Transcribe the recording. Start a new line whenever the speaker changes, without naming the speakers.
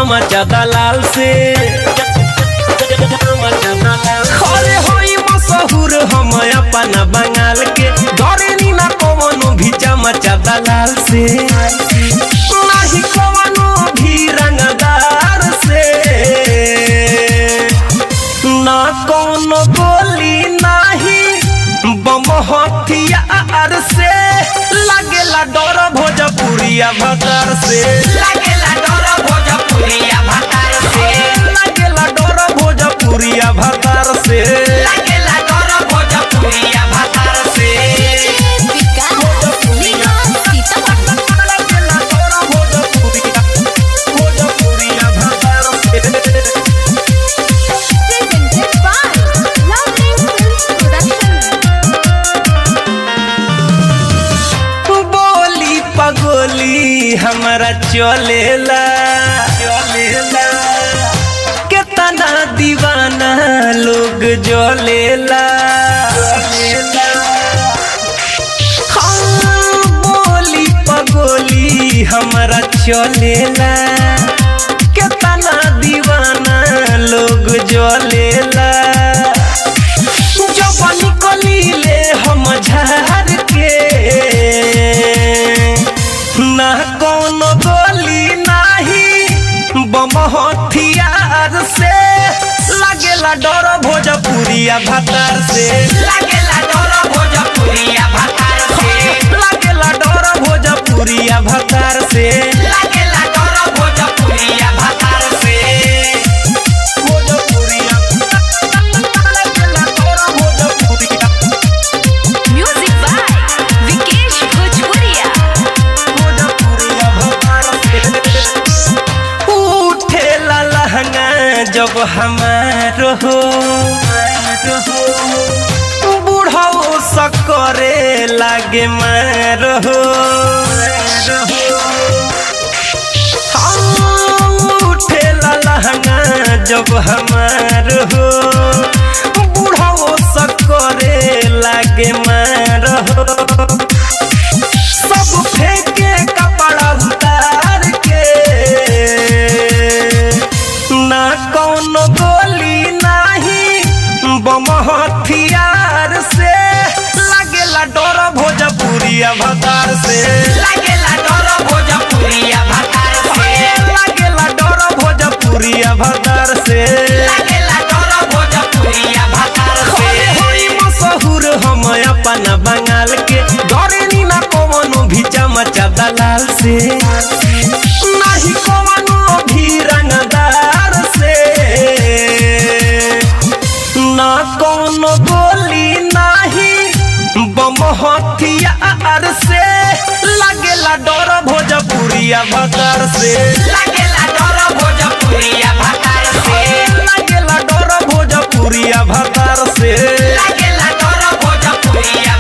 चमचा दलाल से खरे होई मशहूर हम अपना बंगाल के डरे ना कवनो भी चमचा दलाल से नहीं कवनो भी रंगदार से ना कौनो गोली नहीं बम हथियार से लागेला डर भोजपुरिया भतार से
लागेला डर भोजपुरिया भतार से
लागेला डर भोजपुरिया भतार से
लागेला डर भोजपुरिया भतार से
भोजपुरिया भतार से पगोली हमारा चलेला कितना दीवाना लोग जलेला हाँ बोली पगोली हमारा चलेला कितना दीवाना लोग जलेला जब निकली ले हम झार के ना कौनो गोली नहीं बम हथियार से लागेला डर भोजपुरिया भतार से
लागेला डर भोजपुरिया भतार से
लागेला डर भोजपुरिया भतार से
लागेला डर भोजपुरिया भतार से
भोजपुरिया लागेला डर भोजपुरिया
म्यूजिक बाय विकेश भोजपुरिया।
भोजपुरिया भतार से उठेला लहंगा जब हमारो हो बूढ़ो सकरे लागे मारो हो उठेला लहंगा जब हमारो हो बूढ़ो सकरे लागे मारो हो सब फेंके कपड़ा उतार के ना कौनो गोली नहीं बम हथियार से लागेला डर भोजपुरिया भतार से
लागेला डर भोजपुरिया भतार से
लागेला डर भोजपुरिया भतार से
लागेला डर भोजपुरिया भतार से
होई मशहूर हम अपना बंगाल के डरे ना कवनो भी चमचा दलाल से नहीं कवनो भी रंगदार से ना कौनो गोली नहीं बम हथियार से लागेला डर भोजपुरिया भतार से
लागेला डर भोजपुरिया भतार से
लागेला डर भोजपुरिया भतार से
लागेला डर भोजपुरिया